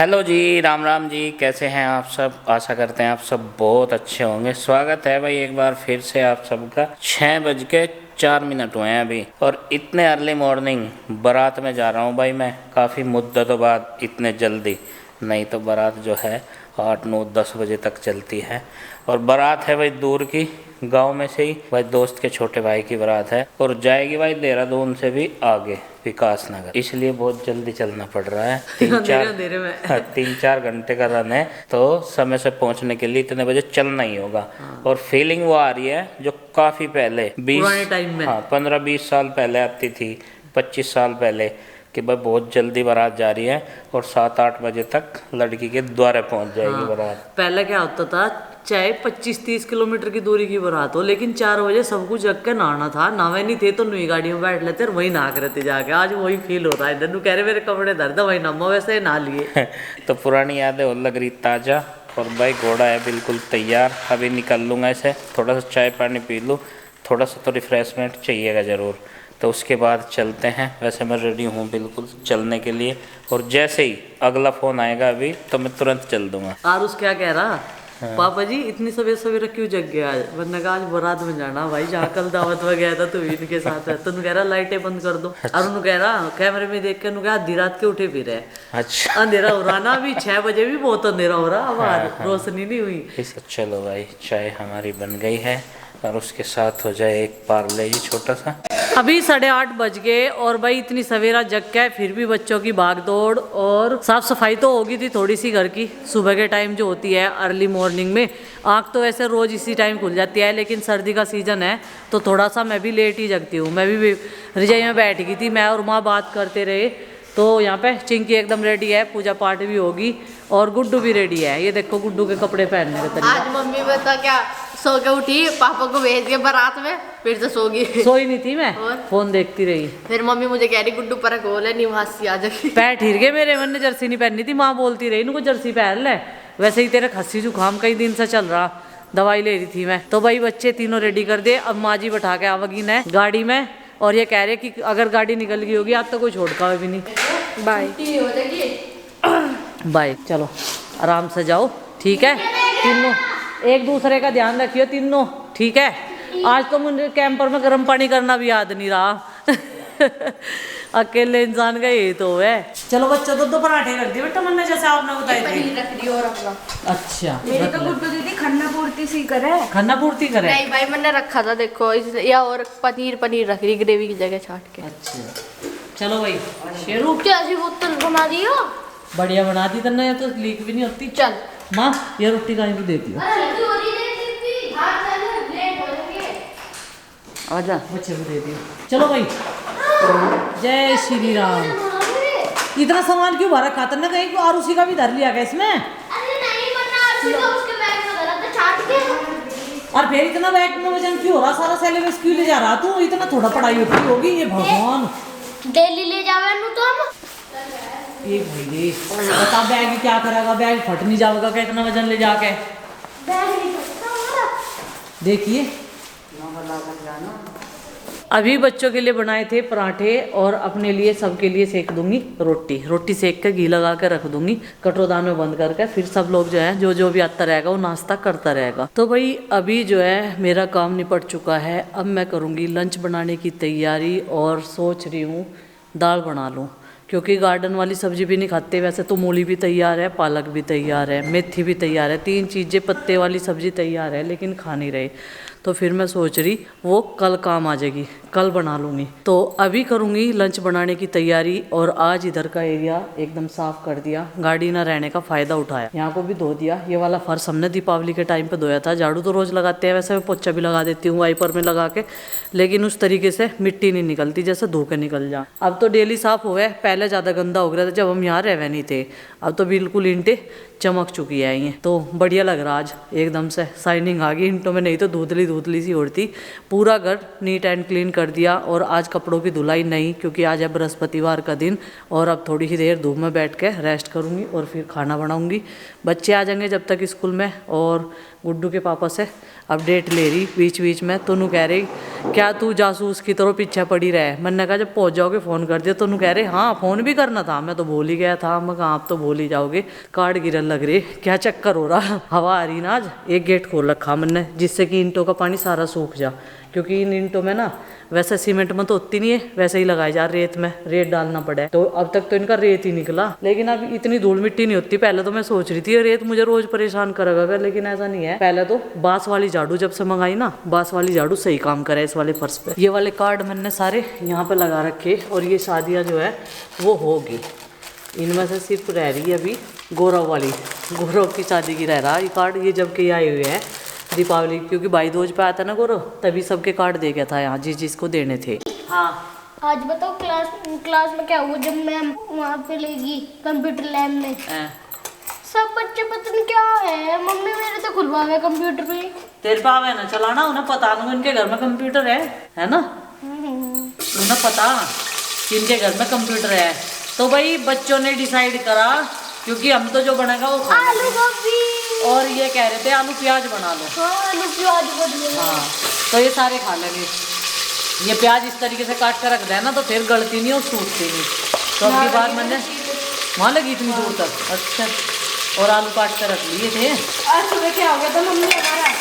Hello जी, राम राम जी। कैसे हैं आप सब? आशा करते हैं आप सब बहुत अच्छे होंगे। स्वागत है भाई एक बार फिर से आप सबका। 6:04 हुए हैं अभी, और इतने अर्ली मॉर्निंग बारात में जा रहा हूँ भाई मैं। काफ़ी मुद्दतों बाद इतने जल्दी। नहीं तो बारात जो है 8 9 10 बजे तक चलती है, और बारात है भाई दूर की, गांव में से ही भाई, दोस्त के छोटे भाई की बारात है, और जाएगी भाई देहरादून से भी आगे, विकास नगर। इसलिए बहुत जल्दी चलना पड़ रहा है। 3-4 घंटे का रन है, तो समय से पहुंचने के लिए इतने बजे चलना ही होगा। और फीलिंग वो आ रही है जो काफ़ी पहले 15-20 साल पहले आती थी, 25 साल पहले, कि भाई बहुत जल्दी बारात जा रही है और 7-8 बजे तक लड़की के द्वारे पहुंच जाएगी बारात। पहले क्या होता था, चाहे 25-30 किलोमीटर की दूरी की बारात हो, लेकिन 4 बजे सब कुछ जग के नहाना था। नहावे नहीं थे तो नई गाड़ी में बैठ लेते और वही नहा के रहते जाके। आज वही फील होता है। डन्नू कह रहे मेरे कपड़े धर दो, वही नहा, वैसे नहा लिए। तो पुरानी यादें और लग रही ताज़ा। और भाई घोड़ा है बिल्कुल तैयार, अभी निकल लूँगा इसे, थोड़ा सा चाय पानी पी लूँ, थोड़ा सा तो रिफ्रेशमेंट चाहिएगा ज़रूर, तो उसके बाद चलते हैं। वैसे मैं रेडी हूँ बिल्कुल चलने के लिए, और जैसे ही अगला फ़ोन आएगा अभी तो मैं तुरंत चल दूँगा। आरुष क्या कह रहा, पापा जी इतनी सवेरे सवेरे क्यों जग गया आज? वरना कहा आज बारात में जाना भाई, जहाँ कल दावत में गया था तू इनके साथ है। तो कह रहा लाइटें बंद कर दो। और उन्होंने कह रहा कैमरे में देख के कहा आधी रात के उठे फिर है। अच्छा, अंधेरा हो रहा ना, अभी 6 बजे भी बहुत अंधेरा हो रहा, अब रोशनी नहीं हुई। चलो भाई, चाय हमारी बन गई है, और उसके साथ हो जाए एक पार्ले जी छोटा सा। अभी 8:30 बज गए, और भाई इतनी सवेरा जग के फिर भी बच्चों की भाग दौड़, और साफ सफाई तो होगी थी थोड़ी सी घर की। सुबह के टाइम जो होती है अर्ली मॉर्निंग में, आँख तो वैसे रोज इसी टाइम खुल जाती है, लेकिन सर्दी का सीजन है तो थोड़ा सा मैं भी लेट ही जगती हूँ। मैं भी रजाई में बैठ गई थी, मैं और माँ बात करते रहे। तो यहाँ पे चिंकी एकदम रेडी है, पूजा पाठ भी होगी, और गुड्डू भी रेडी है। ये देखो गुड्डू के कपड़े पहनने का तरीका। आज मम्मी बता क्या सो के उठी, पापा को भेज के बारात में, फिर से सो गई। सोई नहीं थी मैं, फोन देखती रही। फिर मम्मी मुझे कह रही गुड्डू पर गोल है निवासी आ जाएगी। पैर ठीक गए मेरे, मैंने जर्सी नहीं पहननी थी, माँ बोलती रही इनको जर्सी पहन ले। वैसे ही तेरा खस्सी जुकाम कई दिन से चल रहा, दवाई ले रही थी मैं। तो भाई बच्चे तीनों रेडी कर दे, अब माँ जी बैठा के आवागी न गाड़ी में, और ये कह रहे कि अगर गाड़ी निकल गई होगी आज तो कोई छोड़का भी नहीं। बाय बाय, चलो आराम से जाओ, ठीक है। तीनों एक दूसरे का ध्यान रखियो तीनों, ठीक है। आज तो मुझे कैंपर में गर्म पानी करना भी याद नहीं रहा। अकेले इंसान का यही तो है। चलो बच्चों दो पराठे कर दिए बेटा, मैंने जैसे आपने बताया रख दी और अपना। अच्छा, मेरी तो गुड्डू दीदी खन्ना पूर्ति सी करे। खाना पूर्ति करे? नहीं भाई मैंने रखा था, देखो या और पनीर रख रही ग्रेवी की जगह छाट के। अच्छा चलो भाई, शेरू कैसी बोतल बना दी हो? बढ़िया बना दी तन्ने, या तो लीक भी नहीं होती। चल माँ ये रोटी कहीं भी देती हो, आजा बच्चे को दे दियो। चलो भाई, जय श्री राम। इतना सामान क्यों भरा खाता ना, कहीं आरुषि का भी धर लिया गया इसमें? और फिर इतना बैग में वजन क्यों हो रहा? सारा सिलेबस क्यों ले जा रहा तू? इतना थोड़ा पढ़ाई होती होगी, ये भगवान। डेली ले जावे तो हम एक भाई बता, बैग क्या करेगा? बैग फट नहीं जाएगा क्या इतना वजन ले जाके? देखिए अभी बच्चों के लिए बनाए थे पराठे, और अपने लिए सबके लिए सेक दूंगी रोटी सेक कर घी लगा कर रख दूंगी कटोरदान में बंद करके। फिर सब लोग जो है जो भी आता रहेगा वो नाश्ता करता रहेगा। तो भाई अभी जो है मेरा काम निपट चुका है, अब मैं करूँगी लंच बनाने की तैयारी, और सोच रही हूँ दाल बना लूँ, क्योंकि गार्डन वाली सब्जी भी नहीं खाते। वैसे तो मूली भी तैयार है, पालक भी तैयार है, मेथी भी तैयार है, 3 चीज़ें पत्ते वाली सब्जी तैयार है, लेकिन खा नहीं रहे। तो फिर मैं सोच रही वो कल काम आ जाएगी, कल बना लूँगी। तो अभी करूँगी लंच बनाने की तैयारी। और आज इधर का एरिया एकदम साफ कर दिया, गाड़ी ना रहने का फ़ायदा उठाया, यहाँ को भी धो दिया। ये वाला फर्श हमने दीपावली के टाइम पे धोया था। झाड़ू तो रोज़ लगाते हैं, वैसे मैं पोछा भी लगा देती हूँ वाइपर में लगा के, लेकिन उस तरीके से मिट्टी नहीं निकलती जैसे धो के निकल जा। अब तो डेली साफ़ हो गया, पहले ज़्यादा गंदा हो गया था जब हम यहाँ रह नहीं थे। अब तो बिल्कुल ईंटें चमक चुकी है, ये तो बढ़िया लग रहा। आज एकदम से शाइनिंग आ गई ईंटों में, नहीं तो धुंधली धुतली सी और थी। पूरा घर नीट एंड क्लीन कर दिया और आज कपड़ों की धुलाई नहीं, क्योंकि आज है बृहस्पतिवार का दिन और अब थोड़ी ही देर धूप में बैठ के रेस्ट करूँगी और फिर खाना बनाऊँगी। बच्चे आ जाएंगे जब तक स्कूल में, और गुड्डू के पापा से अपडेट ले रही बीच बीच में। तो कह रही क्या तू जासूस की तरह पीछे पड़ी रहे। मैंने कहा जब पहुंच जाओगे फ़ोन कर दिया। तो कह रहे हाँ फ़ोन भी करना था, मैं तो भूल ही गया था। मैं कहा आप तो भूल ही जाओगे, कार्ड गिरन लग रही, क्या चक्कर हो रहा। हवा आ रही ना आज, एक गेट खोल रखा मैंने जिससे कि ईंटों का पानी सारा सूख जा, क्योंकि इन ईंटों में ना वैसे सीमेंट में तो होती नहीं है, वैसे ही लगाई जा रेत में, रेत डालना पड़ा है। तो अब तक तो इनका रेत ही निकला, लेकिन अब इतनी धूल मिट्टी नहीं होती। पहले तो मैं सोच रही थी रेत मुझे रोज परेशान करेगा, लेकिन ऐसा नहीं है। पहले तो बांस वाली झाड़ू जब से मंगाई ना, बांस वाली झाड़ू सही काम करे इस वाले फर्श पे। ये वाले कार्ड मैंने सारे यहाँ पे लगा रखे, और ये शादियाँ जो है वो होगी। इनमें से सिर्फ रह रही है अभी गौरव वाली, गौरव की शादी की रह रहा ये कार्ड। ये जब के आए हुए हैं दीपावली, क्योंकि भाई दूज पे आता ना गौरव, तभी सबके कार्ड दे गया था यहाँ जिस जिसको देने थे। हाँ आज बताओ क्लास में क्या हुआ जब मैम वहाँ पे लेगी कंप्यूटर लैब में। सब बच्चे पता नहीं क्या है, मम्मी मेरे तो खुलवा है कंप्यूटर पे। तेरे पाव है ना चलाना, उन्हें पता नहीं इनके घर में कंप्यूटर है ना, उन्हें पता कि इनके घर में कंप्यूटर है। तो भाई बच्चों ने डिसाइड करा, क्योंकि हम तो जो बनेगा वो आलू गोभी, और ये कह रहे थे आलू प्याज बना लो। हाँ आलू प्याज बढ़िया। हाँ तो ये सारे खा लेंगे। ये प्याज इस तरीके से काट कर रख देना ना, तो फिर गलती नहीं और सूखती नहीं। तो अब की बार मैंने वहाँ लगी इतनी दूर तक। अच्छा, और आलू काट कर रख लिए थे। आज सुबह क्या हो गया था मम्मी हमारा,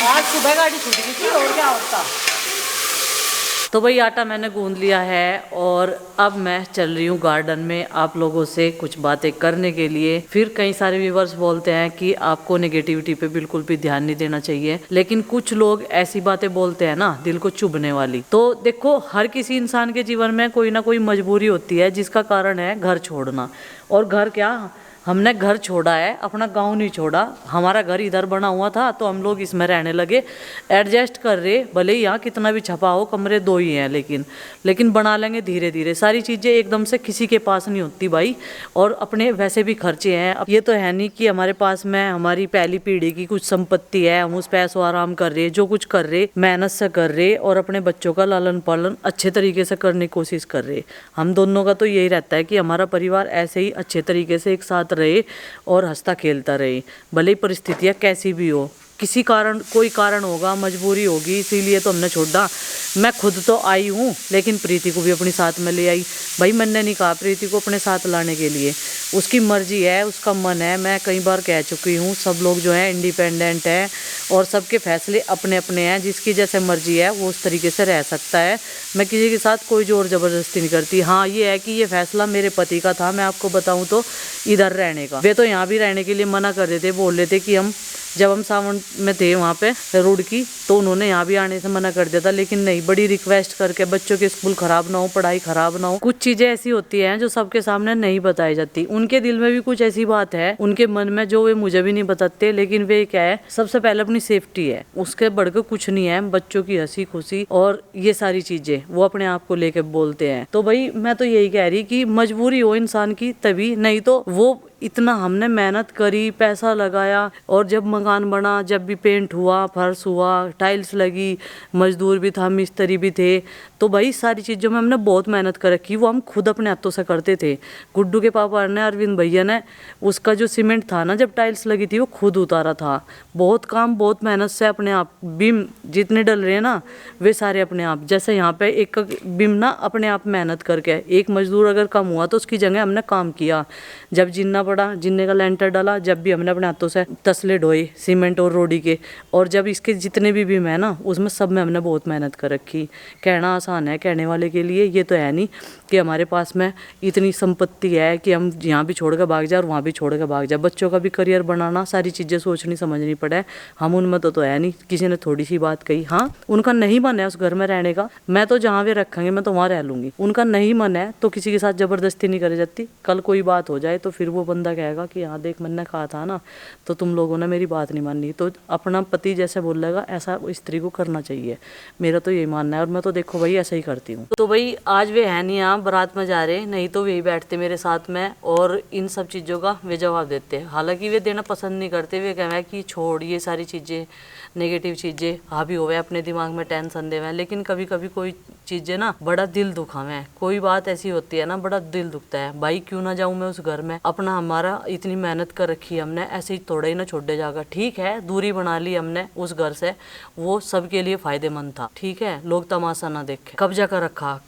आज सुबह गाड़ी छूट गई थी, और क्या होता। तो भाई आटा मैंने गूंद लिया है, और अब मैं चल रही हूँ गार्डन में आप लोगों से कुछ बातें करने के लिए। फिर कई सारे व्यूवर्स बोलते हैं कि आपको नेगेटिविटी पे बिल्कुल भी ध्यान नहीं देना चाहिए, लेकिन कुछ लोग ऐसी बातें बोलते हैं ना दिल को चुभने वाली। तो देखो, हर किसी इंसान के जीवन में कोई ना कोई मजबूरी होती है, जिसका कारण है घर छोड़ना। और घर क्या, हमने घर छोड़ा है, अपना गांव नहीं छोड़ा। हमारा घर इधर बना हुआ था तो हम लोग इसमें रहने लगे, एडजस्ट कर रहे। भले ही यहाँ कितना भी छपा हो, कमरे 2 ही हैं, लेकिन बना लेंगे धीरे धीरे। सारी चीज़ें एकदम से किसी के पास नहीं होती भाई, और अपने वैसे भी खर्चे हैं। अब ये तो है नहीं कि हमारे पास में हमारी पहली पीढ़ी की कुछ संपत्ति है, हम उस पैसों आराम कर रहे, जो कुछ कर रहे मेहनत से कर रहे, और अपने बच्चों का लालन पालन अच्छे तरीके से करने की कोशिश कर रहे। हम दोनों का तो यही रहता है कि हमारा परिवार ऐसे ही अच्छे तरीके से एक साथ रहे और हंसता खेलता रहे, भले ही परिस्थितियाँ कैसी भी हो। किसी कारण, कोई कारण होगा, मजबूरी होगी, इसीलिए तो हमने छोड़ा। मैं खुद तो आई हूँ, लेकिन प्रीति को भी अपने साथ में ले आई। भाई मैंने नहीं कहा प्रीति को अपने साथ लाने के लिए, उसकी मर्जी है, उसका मन है। मैं कई बार कह चुकी हूँ, सब लोग जो हैं इंडिपेंडेंट हैं और सबके फैसले अपने अपने हैं। जिसकी जैसे मर्जी है वो उस तरीके से रह सकता है। मैं किसी के साथ कोई जोर ज़बरदस्ती नहीं करती। हाँ ये है कि ये फैसला मेरे पति का था, मैं आपको बताऊँ तो, इधर रहने का। वे तो यहाँ भी रहने के लिए मना कर रहे थे, बोल रहे थे कि हम जब हम सावन में थे वहाँ पे रोड की, तो उन्होंने यहाँ भी आने से मना कर दिया था। लेकिन नहीं, बड़ी रिक्वेस्ट करके, बच्चों के स्कूल खराब ना हो, पढ़ाई खराब ना हो। कुछ चीजें ऐसी होती हैं जो सबके सामने नहीं बताई जाती। उनके दिल में भी कुछ ऐसी बात है, उनके मन में, जो वे मुझे भी नहीं बताते। लेकिन वे क्या है, सबसे पहले अपनी सेफ्टी है, उसके बढ़ के कुछ नहीं है। बच्चों की हंसी खुशी और ये सारी चीजें वो अपने आप को लेके बोलते हैं। तो भाई मैं तो यही कह रही कि मजबूरी हो इंसान की तभी, नहीं तो वो इतना हमने मेहनत करी, पैसा लगाया, और जब मकान बना, जब भी पेंट हुआ, फर्श हुआ, टाइल्स लगी, मजदूर भी था, मिस्त्री भी थे, तो भाई सारी चीज़ों में हमने बहुत मेहनत कर रखी। वो हम खुद अपने हाथों से करते थे। गुड्डू के पापा ने, अरविंद भैया ने, उसका जो सीमेंट था ना जब टाइल्स लगी थी, वो खुद उतारा था। बहुत काम, बहुत मेहनत से अपने आप। बीम जितने डल रहे हैं ना, वे सारे अपने आप। जैसे यहाँ पे एक बीम ना अपने आप मेहनत करके, एक मजदूर अगर कम हुआ तो उसकी जगह हमने काम किया। जब जिन्ना पड़ा, जिन्ने का लेंटर डाला, जब भी हमने अपने हाथों से तसले ढोए सीमेंट और रोडी के। और जब इसके जितने भी बीम है ना, उसमें सब में हमने बहुत मेहनत कर रखी। कहना आसान है कहने वाले के लिए, ये तो है नहीं कि हमारे पास में इतनी संपत्ति है कि हम यहाँ भी छोड़ कर भाग जाए और वहाँ भी छोड़ कर भाग जाए। बच्चों का भी करियर बनाना, सारी चीज़ें सोचनी समझनी पड़े। हम उनमें तो है नहीं। किसी ने थोड़ी सी बात कही, हाँ उनका नहीं मन है उस घर में रहने का, मैं तो जहाँ वे रखेंगे मैं तो वहाँ रह लूँगी। उनका नहीं मन है तो किसी के साथ ज़बरदस्ती नहीं करी जाती। कल कोई बात हो जाए तो फिर वो बंदा कहेगा कि हाँ देख मैंने कहा था ना, तो तुम लोगों ने मेरी बात नहीं मानी, तो अपना पति जैसे बोलेगा ऐसा स्त्री को करना चाहिए। मेरा तो यही मानना है और मैं तो देखो भाई ऐसा ही करती हूँ। तो भाई आज वे है नहीं यहाँ, बारात में जा रहे, नहीं तो वही बैठते मेरे साथ में और इन सब चीज़ों का वे जवाब देते। हालांकि वे देना पसंद नहीं करते, वे कहें कि छोड़ ये सारी चीज़ें, नेगेटिव चीज़ें हावी हो गए अपने दिमाग में, टेंशन दे हुए। लेकिन कभी कभी कोई चीज़ें ना बड़ा दिल दुखावे, कोई बात ऐसी होती है ना बड़ा दिल दुखता है। भाई क्यों ना जाऊँ मैं उस घर में, अपना हमारा इतनी मेहनत कर रखी है हमने, ऐसे ही थोड़ा ही ना छोड़ दे जाएगा। ठीक है दूरी बना ली हमने उस घर से, वो सबके लिए फायदेमंद था, ठीक है, लोग तमाशा ना देखे। कब्जा कर रखा,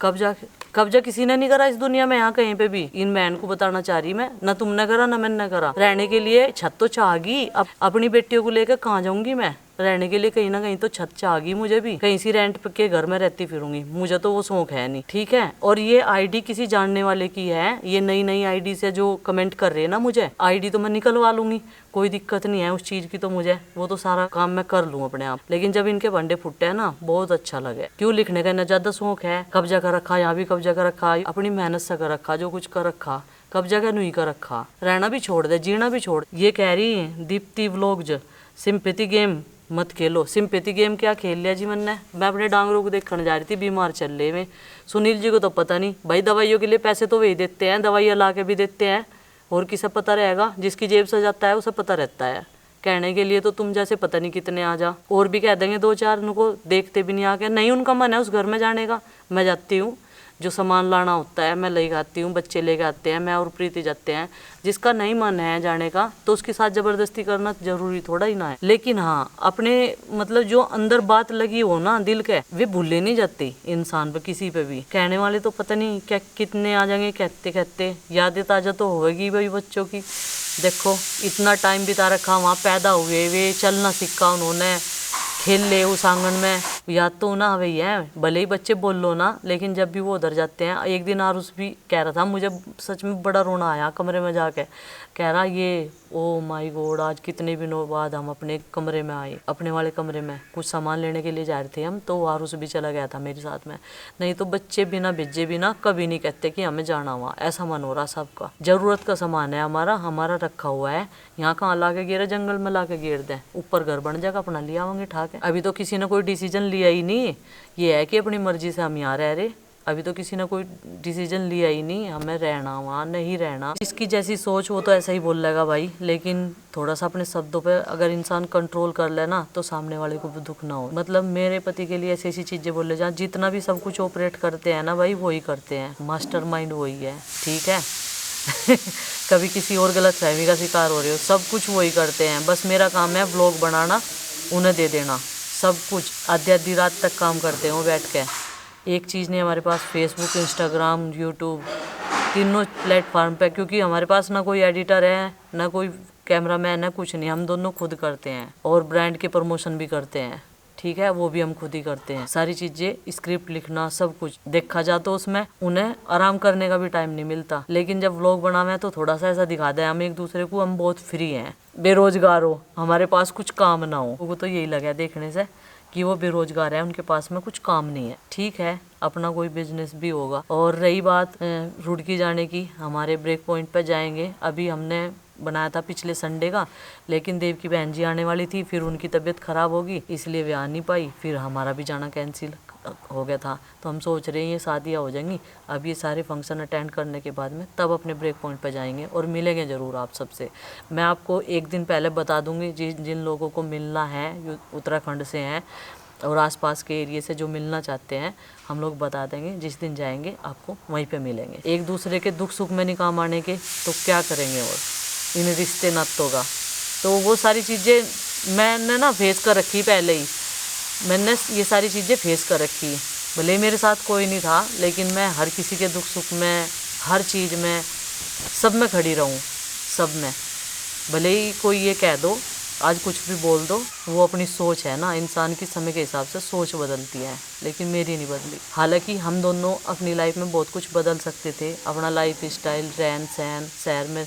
कब्जा किसी ने नहीं करा इस दुनिया में, यहाँ कहीं पे भी। इन बहन को बताना चाह रही मैं, ना तुमने करा ना मैंने करा। रहने के लिए छत तो चाहगी, अब अपनी बेटियों को लेकर कहाँ जाऊंगी मैं रहने के लिए, कहीं ना कहीं तो छत चाहगी मुझे भी, कहीं सी रेंट के घर में रहती फिरूंगी, मुझे तो वो शौक है नहीं, ठीक है। और ये आईडी किसी जानने वाले की है, ये नई आईडी से जो कमेंट कर रहे हैं ना मुझे, आईडी तो मैं निकलवा लूंगी, कोई दिक्कत नहीं है उस चीज की, तो मुझे वो तो सारा काम मैं कर लूँ अपने आप। लेकिन जब इनके बंडे फुटे हैं ना बहुत अच्छा लगे। क्यों लिखने का ना ज्यादा शौक है, कब्जा कर रखा, यहाँ भी कब्जा कर रखा, अपनी मेहनत से कर रखा, जो कुछ कर रखा, कब्जा का नहीं कर रखा। रहना भी छोड़ दे, जीना भी छोड़। ये कह रही है दीप्ति व्लॉग्स, सिंपैथी गेम मत खेलो। सिंपैथी गेम क्या खेल लिया जी मैंने, मैं अपने डांगरों को देखने जा रही थी, बीमार चल रहे में। सुनील जी को तो पता नहीं भाई, दवाइयों के लिए पैसे तो वही देते हैं, दवाइयाँ ला के भी देते हैं, और किसे पता रहेगा, जिसकी जेब से जाता है उसे पता रहता है। कहने के लिए तो तुम जैसे पता नहीं कितने आ जा, और भी कह देंगे दो चार, उनको देखते भी नहीं आके, नहीं उनका मन है उस घर में जाने का। मैं जाती हूँ, जो सामान लाना होता है मैं ले आती हूँ, बच्चे लेके आते हैं, मैं और प्रीति जाते हैं। जिसका नहीं मन है जाने का तो उसके साथ जबरदस्ती करना जरूरी थोड़ा ही ना है। लेकिन हाँ अपने मतलब जो अंदर बात लगी हो ना दिल के, वे भूले नहीं जाती इंसान पे, किसी पे भी। कहने वाले तो पता नहीं क्या कितने आ जाएंगे, कहते कहते यादें ताजा तो होगी भाई बच्चों की। देखो इतना टाइम बिता रखा, वहाँ पैदा हुए, वे चलना सीखा उन्होंने, खेल ले उस आंगन में, याद तो ना भैया है, भले ही बच्चे बोल लो ना, लेकिन जब भी वो उधर जाते हैं। एक दिन आरुष भी कह रहा था, मुझे सच में बड़ा रोना आया कमरे में जाके, कह रहा ये ओ माय गॉड आज कितने दिनों बाद हम अपने कमरे में आए, अपने वाले कमरे में। कुछ सामान लेने के लिए जा रहे थे हम, तो आरुष भी चला गया था मेरे साथ में। नहीं तो बच्चे बिना भेजे बिना कभी नहीं कहते कि हमें जाना हुआ, ऐसा मन हो रहा सबका। जरूरत का सामान है हमारा रखा हुआ है, यहाँ कहाँ ला के गिरा, जंगल में ला के गिर दें, ऊपर घर बन जाएगा अपना लिया आवांगे ठाक है। अभी तो किसी ने कोई डिसीजन लिया ही नहीं, ये है कि अपनी मर्जी से हम यहाँ रह रहे। अभी तो किसी ने कोई डिसीजन लिया ही नहीं हमें रहना वहाँ नहीं रहना। जिसकी जैसी सोच वो तो ऐसा ही बोल लेगा भाई, लेकिन थोड़ा सा अपने शब्दों पे अगर इंसान कंट्रोल कर लेना तो सामने वाले को भी दुख ना हो। मतलब मेरे पति के लिए ऐसी ऐसी चीजें बोले जहाँ जितना भी सब कुछ ऑपरेट करते हैं ना भाई वही करते हैं, मास्टरमाइंड वही है, ठीक है। कभी किसी और गलत फहमी का शिकार हो रहे हो, सब कुछ वही करते हैं। बस मेरा काम है व्लॉग बनाना, उन्हें दे देना सब कुछ। आधी रात तक काम करते हो बैठ के। एक चीज़ नहीं हमारे पास, फेसबुक, इंस्टाग्राम, यूट्यूब, तीनों प्लेटफार्म पे, क्योंकि हमारे पास ना कोई एडिटर है ना कोई कैमरामैन है, कुछ नहीं, हम दोनों खुद करते हैं। और ब्रांड के प्रमोशन भी करते हैं, ठीक है, वो भी हम खुद ही करते हैं। सारी चीज़ें, स्क्रिप्ट लिखना, सब कुछ देखा जाए तो उसमें उन्हें आराम करने का भी टाइम नहीं मिलता। लेकिन जब व्लॉग बनावे तो थोड़ा सा ऐसा दिखा दे हम एक दूसरे को, हम बहुत फ्री हैं, बेरोजगार हो, हमारे पास कुछ काम ना हो। वो तो यही लगा देखने से कि वो बेरोजगार है, उनके पास में कुछ काम नहीं है, ठीक है, अपना कोई बिजनेस भी होगा। और रही बात रुड़की जाने की, हमारे ब्रेक पॉइंट पर जाएंगे। अभी हमने बनाया था पिछले संडे का, लेकिन देव की बहन जी आने वाली थी, फिर उनकी तबीयत ख़राब होगी इसलिए वे आ नहीं पाई, फिर हमारा भी जाना कैंसिल हो गया था। तो हम सोच रहे हैं ये शादियाँ हो जाएंगी, अब ये सारे फंक्शन अटेंड करने के बाद में तब अपने ब्रेक पॉइंट पर जाएंगे और मिलेंगे ज़रूर आप सबसे। मैं आपको एक दिन पहले बता दूंगी जिन लोगों को मिलना है, उत्तराखंड से हैं और आसपास के एरिया से जो मिलना चाहते हैं, हम लोग बता देंगे। जिस दिन जाएंगे आपको वहीं पे मिलेंगे। एक दूसरे के दुख सुख में नहीं काम आने के तो क्या करेंगे और इन रिश्ते नातों का। तो वो सारी चीज़ें मैंने ना फेस कर रखी, पहले ही मैंने ये सारी चीज़ें फेस कर रखी। भले मेरे साथ कोई नहीं था, लेकिन मैं हर किसी के दुख सुख में, हर चीज़ में, सब में खड़ी रहूँ, सब में। भले ही कोई ये कह दो, आज कुछ भी बोल दो, वो अपनी सोच है ना, इंसान की समय के हिसाब से सोच बदलती है, लेकिन मेरी नहीं बदली। हालांकि हम दोनों अपनी लाइफ में बहुत कुछ बदल सकते थे, अपना लाइफ स्टाइल, रहन सहन, शहर में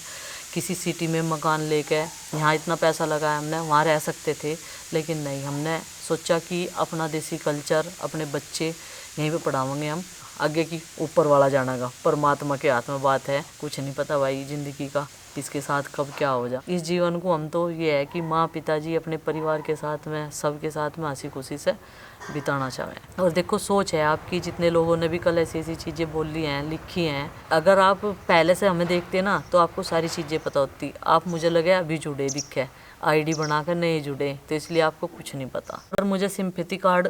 किसी सिटी में मकान लेके, यहाँ इतना पैसा लगाया हमने, वहाँ रह सकते थे, लेकिन नहीं, हमने सोचा कि अपना देसी कल्चर, अपने बच्चे यहीं पे पढ़ाएंगे हम, आगे की ऊपर वाला जाना का परमात्मा के हाथ में बात है। कुछ नहीं पता भाई जिंदगी का किसके साथ कब क्या हो जा। इस जीवन को हम तो ये है कि माँ पिताजी अपने परिवार के साथ में सबके साथ में हंसी खुशी से बिताना चाहें। और देखो सोच है आपकी, जितने लोगों ने भी कल ऐसी ऐसी चीज़ें बोली हैं लिखी हैं, अगर आप पहले से हमें देखते ना तो आपको सारी चीज़ें पता होती। आप मुझे लगे अभी जुड़े दिखे, आईडी बनाकर नहीं जुड़े, तो इसलिए आपको कुछ नहीं पता। अगर मुझे सिंपैथी कार्ड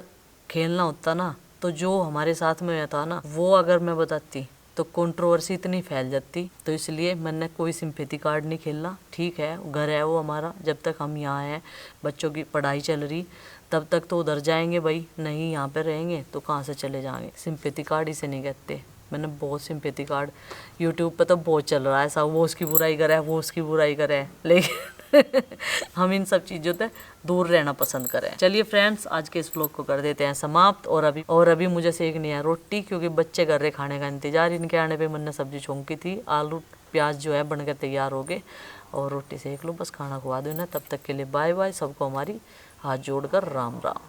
खेलना होता ना तो जो हमारे साथ में था ना वो अगर मैं बताती तो कंट्रोवर्सी इतनी फैल जाती। तो इसलिए मैंने कोई सिंपैथी कार्ड नहीं खेलना। ठीक है घर है वो हमारा, जब तक हम यहाँ हैं बच्चों की पढ़ाई चल रही तब तक तो उधर जाएंगे भाई, नहीं यहाँ पे रहेंगे तो कहाँ से चले जाएंगे। सिंपैथी कार्ड इसे नहीं कहते। मैंने बहुत सिंपैथी कार्ड यूट्यूब पे तो बहुत चल रहा है सब, वो उसकी बुराई करे वो उसकी बुराई करे, लेकिन हम इन सब चीज़ों से दूर रहना पसंद करें। चलिए फ्रेंड्स आज के इस व्लॉग को कर देते हैं समाप्त। और अभी मुझे सेकनी है रोटी, क्योंकि बच्चे कर रहे खाने का इंतजार। इनके आने पे मैंने सब्जी छोंकी थी, आलू प्याज जो है बनकर तैयार हो गए और रोटी सेक लो, बस खाना खुआ दो ना। तब तक के लिए बाय बाय, सबको हमारी हाथ जोड़कर राम राम।